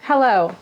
Hello.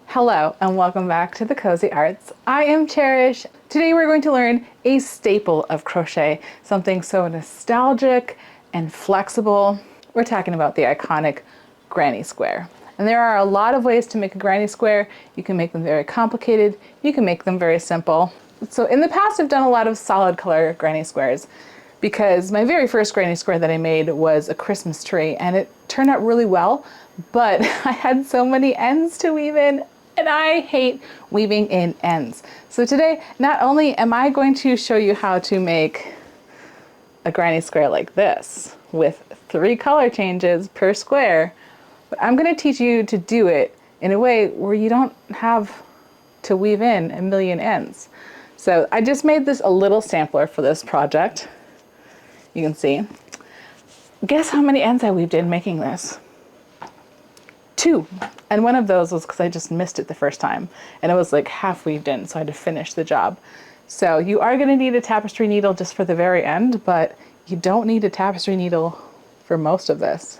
Hello and welcome back to the Cozy Arts. I am Cherish. Today we're going to learn a staple of crochet, something so nostalgic and flexible. We're talking about the iconic granny square. And there are a lot of ways to make a granny square. You can make them very complicated, you can make them very simple. So in the past I've done a lot of solid color granny squares because my very first granny square that I made was a Christmas tree and it turned out really well, but I had so many ends to weave in and I hate weaving in ends. So today, not only am I going to show you how to make a granny square like this with 3 color changes per square, but I'm going to teach you to do it in a way where you don't have to weave in a million ends. So I just made this a little sampler for this project. You can see. Guess how many ends I weaved in making this? 2. And one of those was because I just missed it the first time. And it was like half weaved in, so I had to finish the job. So you are going to need a tapestry needle just for the very end, but you don't need a tapestry needle for most of this.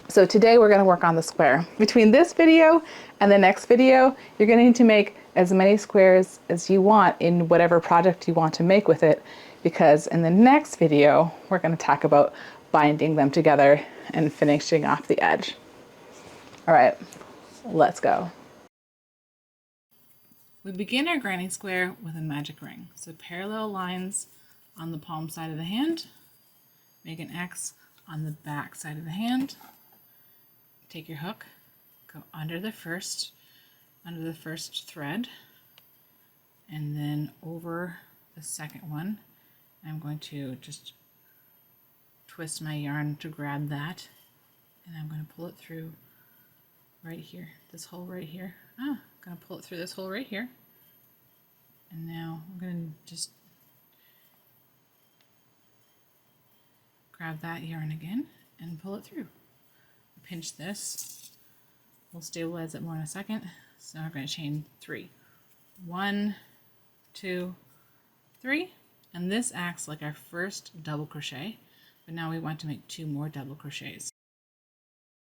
So today we're going to work on the square. Between this video and the next video, you're going to need to make as many squares as you want in whatever project you want to make with it, because in the next video, we're going to talk about binding them together and finishing off the edge. All right, let's go. We begin our granny square with a magic ring. So parallel lines on the palm side of the hand, make an X on the back side of the hand, take your hook, go under the first thread, and then over the second one. I'm going to just twist my yarn to grab that, and I'm going to pull it through right here, this hole right here. I'm going to pull it through this hole right here. And now I'm going to just grab that yarn again and pull it through. Pinch this. We'll stabilize it more in a second. So now we're going to chain 3. 1, 2, 3. And this acts like our first double crochet, but now we want to make 2 more double crochets.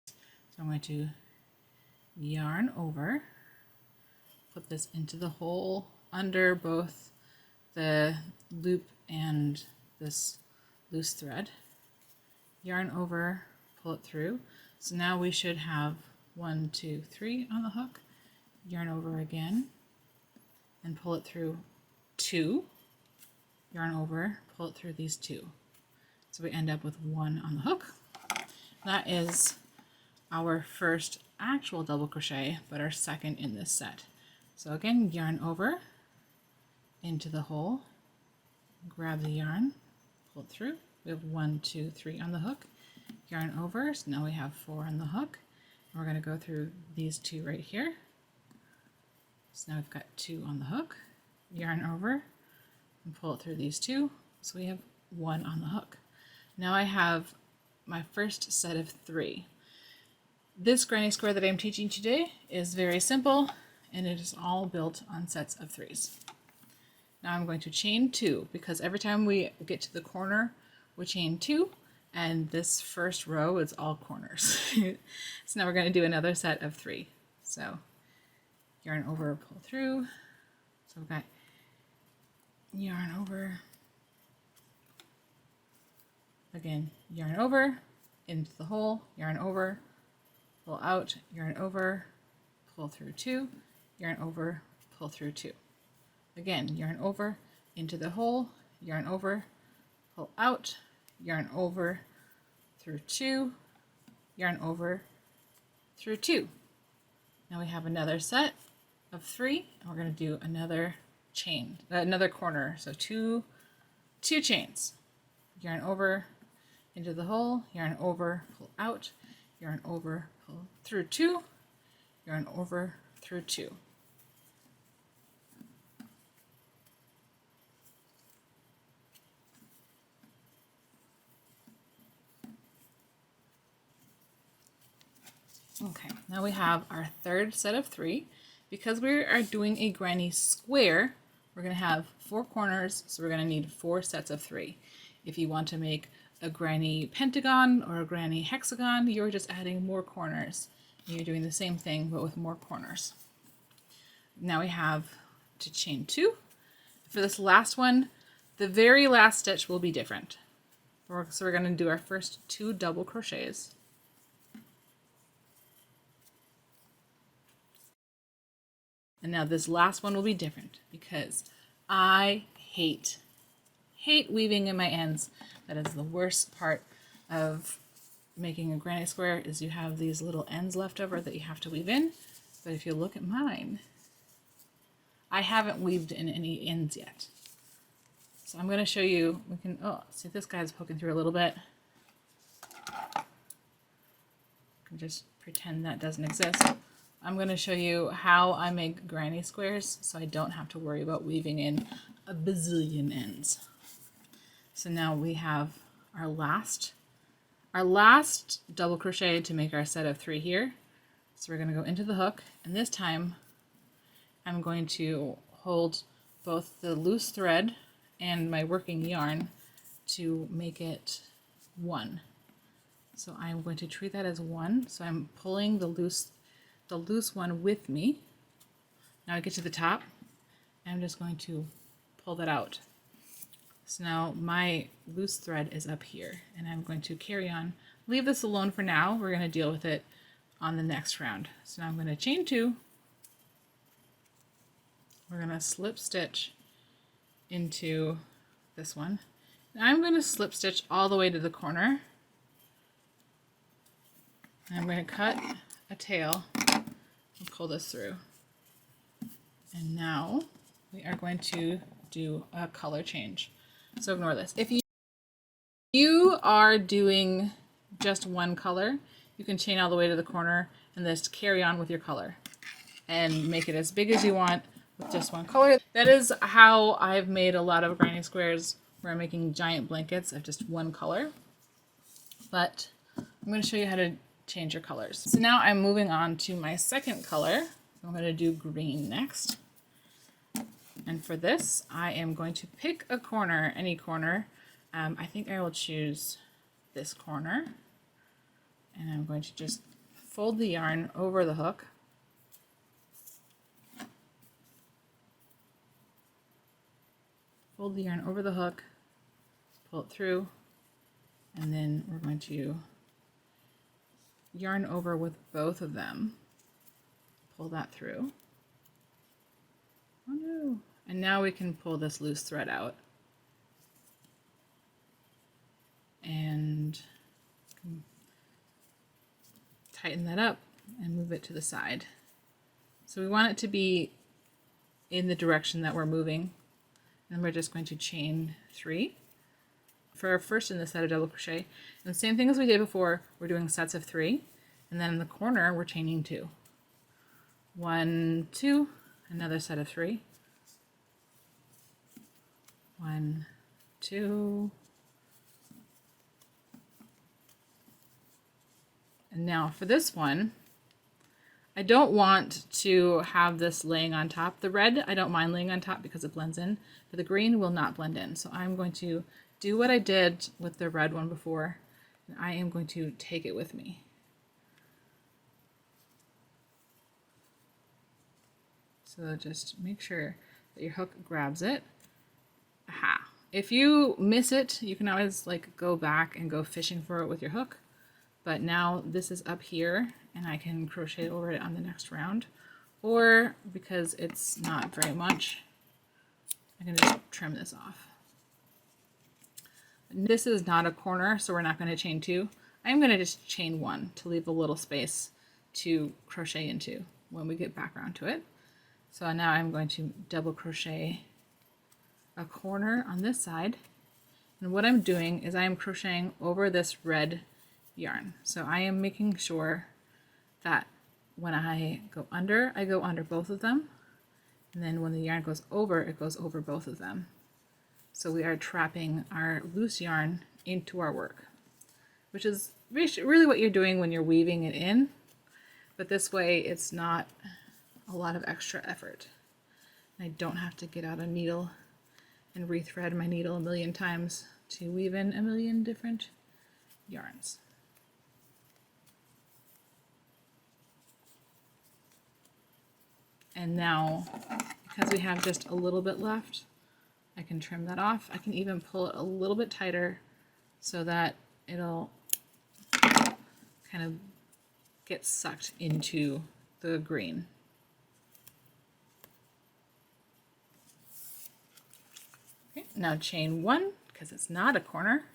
So I'm going to yarn over, put this into the hole under both the loop and this loose thread, yarn over, pull it through. So now we should have 1, 2, 3 on the hook, yarn over again and pull it through 2, yarn over, pull it through these 2. So we end up with 1 on the hook. That is our first actual double crochet, but our second in this set. So again, yarn over into the hole, grab the yarn, pull it through. We have 1, 2, 3 on the hook, yarn over, so now we have 4 on the hook. And we're going to go through these 2 right here. So now we've got 2 on the hook, yarn over, and pull it through these 2. So we have 1 on the hook. Now I have my first set of 3. This granny square that I'm teaching today is very simple, and it is all built on sets of 3s. Now I'm going to chain 2, because every time we get to the corner, we chain 2, and this first row is all corners. So now we're going to do another set of 3. So yarn over, pull through. So we've got yarn over, again, yarn over, into the hole, yarn over, pull out, yarn over, pull through 2, yarn over, pull through 2. Again, yarn over, into the hole, yarn over, pull out, yarn over, through 2, yarn over, through 2. Now we have another set of 3, and we're going to do another chain, another corner. So two chains, yarn over, into the hole, yarn over, pull out, yarn over, pull through 2, yarn over, through 2. Okay, now we have our third set of 3. Because we are doing a granny square, we're going to have 4 corners, so we're going to need 4 sets of 3. If you want to make a granny pentagon or a granny hexagon, you're just adding more corners You're doing the same thing, but with more corners. Now we have to chain 2. For this last one, the very last stitch will be different. So we're going to do our first 2 double crochets. And now this last one will be different because I hate weaving in my ends. That is the worst part of making a granny square, is you have these little ends left over that you have to weave in. But if you look at mine, I haven't weaved in any ends yet. So I'm going to show you, we can, oh, see this guy's poking through a little bit. I can just pretend that doesn't exist. I'm going to show you how I make granny squares so I don't have to worry about weaving in a bazillion ends. So now we have our last double crochet to make our set of 3 here. So we're going to go into the hook, and this time I'm going to hold both the loose thread and my working yarn to make it 1. So I'm going to treat that as 1. So I'm pulling the loose one with me. Now I get to the top, and I'm just going to pull that out. So now my loose thread is up here, and I'm going to carry on. Leave this alone for now. We're going to deal with it on the next round. So now I'm going to chain 2. We're going to slip stitch into this one. Now I'm going to slip stitch all the way to the corner. And I'm going to cut a tail and pull this through. And now we are going to do a color change. So ignore this. If you are doing just one color, you can chain all the way to the corner and just carry on with your color and make it as big as you want with just one color. That is how I've made a lot of granny squares, where I'm making giant blankets of just one color. But I'm going to show you how to change your colors. So now I'm moving on to my second color. I'm going to do green next. And for this, I am going to pick a corner, any corner. I think I will choose this corner. And I'm going to just fold the yarn over the hook. Fold the yarn over the hook, pull it through, and then we're going to yarn over with both of them. Pull that through. Oh no. And now we can pull this loose thread out. And tighten that up and move it to the side. So we want it to be in the direction that we're moving. And we're just going to chain 3 for our first in the set of double crochet. And the same thing as we did before, we're doing sets of 3. And then in the corner, we're chaining 2. 1, 2, another set of 3. 1, 2. And now for this one, I don't want to have this laying on top. The red, I don't mind laying on top because it blends in, but the green will not blend in. So I'm going to do what I did with the red one before, and I am going to take it with me. So just make sure that your hook grabs it. Aha. If you miss it, you can always go back and go fishing for it with your hook. But now this is up here, and I can crochet over it on the next round. Or, because it's not very much, I can just trim this off. This is not a corner, so we're not going to chain 2. I'm going to just chain 1 to leave a little space to crochet into when we get back around to it. So now I'm going to double crochet a corner on this side. And what I'm doing is I am crocheting over this red yarn. So I am making sure that when I go under both of them. And then when the yarn goes over, it goes over both of them. So we are trapping our loose yarn into our work, which is really what you're doing when you're weaving it in. But this way it's not a lot of extra effort. I don't have to get out a needle and rethread my needle a million times to weave in a million different yarns. And now, because we have just a little bit left, I can trim that off. I can even pull it a little bit tighter so that it'll kind of get sucked into the green. Okay, now chain 1, because it's not a corner,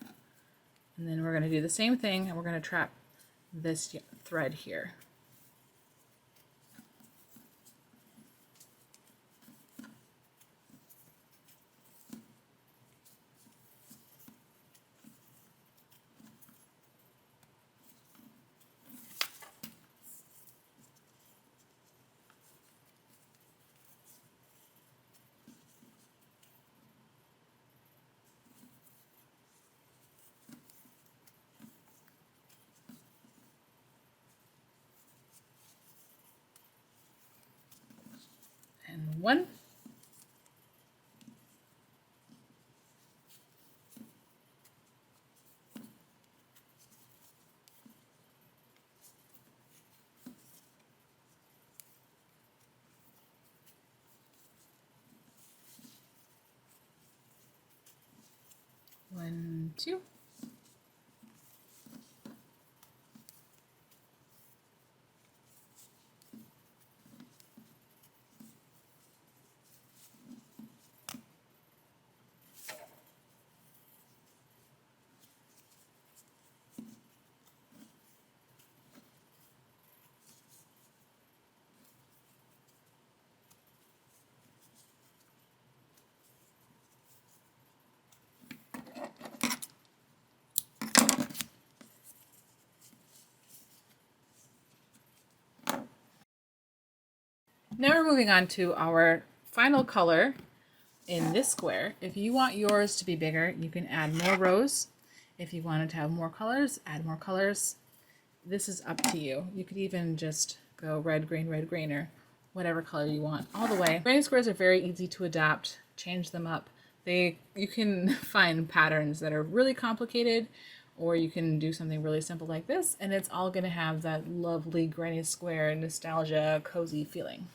and then we're going to do the same thing, and we're going to trap this thread here. And 1. One, 2. Now we're moving on to our final color in this square. If you want yours to be bigger, you can add more rows. If you wanted to have more colors, add more colors. This is up to you. You could even just go red, green, or whatever color you want all the way. Granny squares are very easy to adapt, change them up. You can find patterns that are really complicated, or you can do something really simple like this, and it's all gonna have that lovely granny square nostalgia, cozy feeling.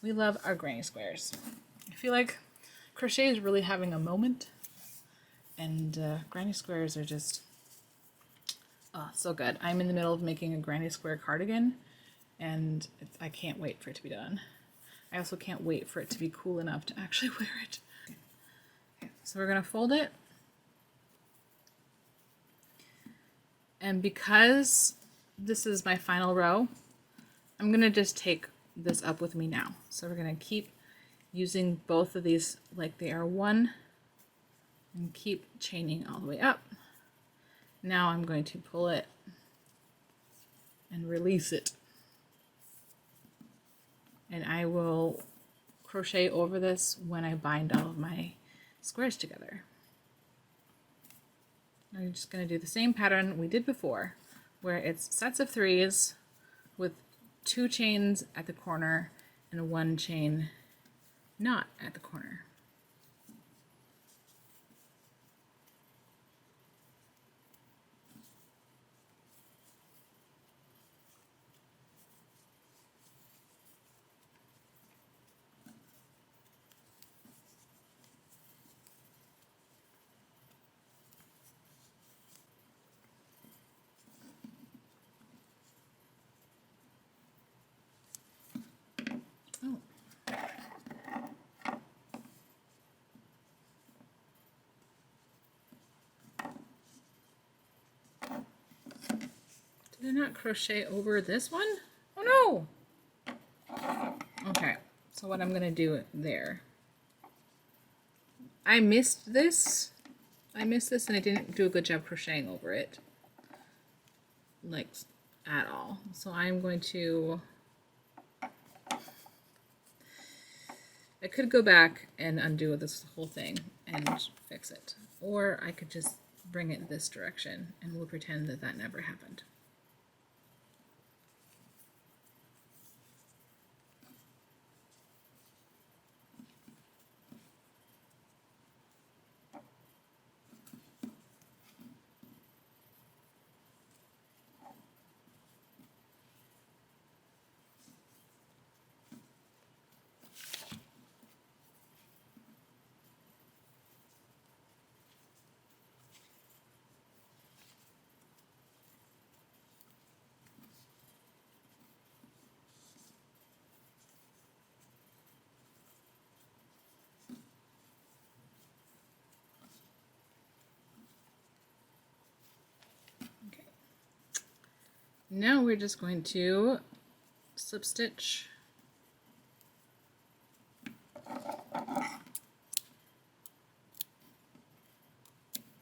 We love our granny squares. I feel like crochet is really having a moment, and granny squares are just so good. I'm in the middle of making a granny square cardigan, and I can't wait for it to be done. I also can't wait for it to be cool enough to actually wear it. Okay, so we're gonna fold it, and because this is my final row, I'm gonna just take this up with me now. So we're gonna keep using both of these like they are one, and keep chaining all the way up. Now I'm going to pull it and release it. And I will crochet over this when I bind all of my squares together. I'm just going to do the same pattern we did before, where it's sets of 3s with 2 chains at the corner and 1 chain not at the corner. Oh. Did I not crochet over this one? Oh no! Okay, so what I'm going to do there. I missed this and I didn't do a good job crocheting over it. Like, at all. So I'm going to... I could go back and undo this whole thing and fix it. Or I could just bring it this direction and we'll pretend that that never happened. Now we're just going to slip stitch.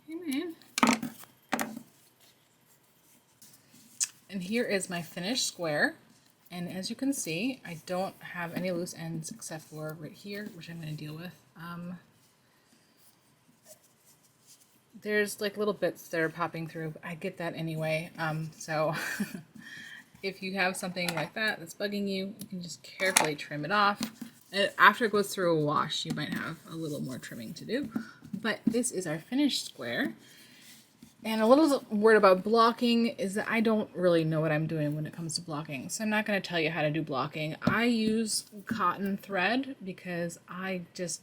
Amen. And here is my finished square. And as you can see, I don't have any loose ends except for right here, which I'm going to deal with. There's like little bits that are popping through, but I get that anyway. So if you have something like that that's bugging you, you can just carefully trim it off. And after it goes through a wash, you might have a little more trimming to do. But this is our finished square. And a little word about blocking is that I don't really know what I'm doing when it comes to blocking. So I'm not going to tell you how to do blocking. I use cotton thread because I just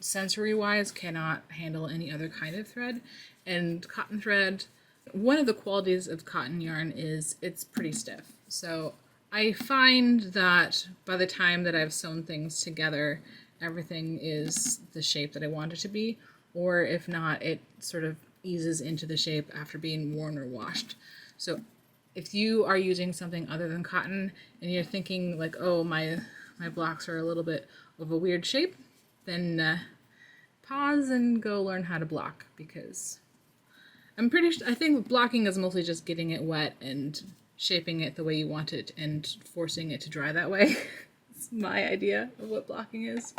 sensory-wise cannot handle any other kind of thread. And cotton thread, one of the qualities of cotton yarn is it's pretty stiff. So I find that by the time that I've sewn things together, everything is the shape that I want it to be. Or if not, it sort of eases into the shape after being worn or washed. So if you are using something other than cotton and you're thinking like, oh, my blocks are a little bit of a weird shape, then pause and go learn how to block, because I think blocking is mostly just getting it wet and shaping it the way you want it and forcing it to dry that way. It's my idea of what blocking is.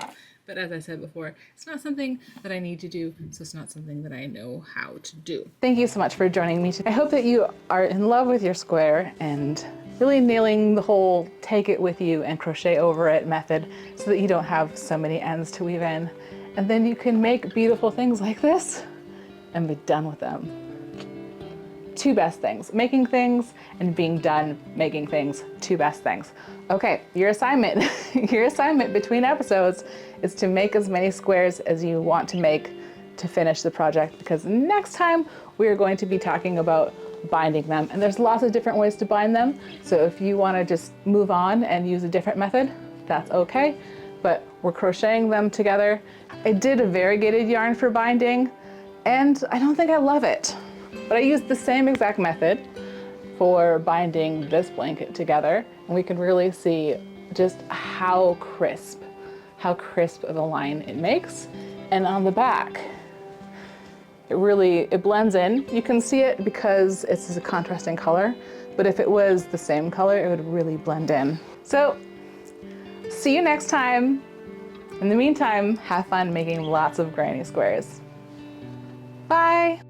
But as I said before, it's not something that I need to do, so it's not something that I know how to do. Thank you so much for joining me today. I hope that you are in love with your square and really nailing the whole take it with you and crochet over it method so that you don't have so many ends to weave in. And then you can make beautiful things like this and be done with them. Two best things, making things and being done making things, two best things. Okay, your assignment, your assignment between episodes is to make as many squares as you want to make to finish the project, because next time we are going to be talking about binding them, and there's lots of different ways to bind them. So if you want to just move on and use a different method, that's okay, but we're crocheting them together. I did a variegated yarn for binding, and I don't think I love it, but I used the same exact method for binding this blanket together, and we can really see just how crisp of a line it makes. And on the back, it blends in. You can see it because it's a contrasting color, but if it was the same color, it would really blend in. So, see you next time. In the meantime, have fun making lots of granny squares. Bye.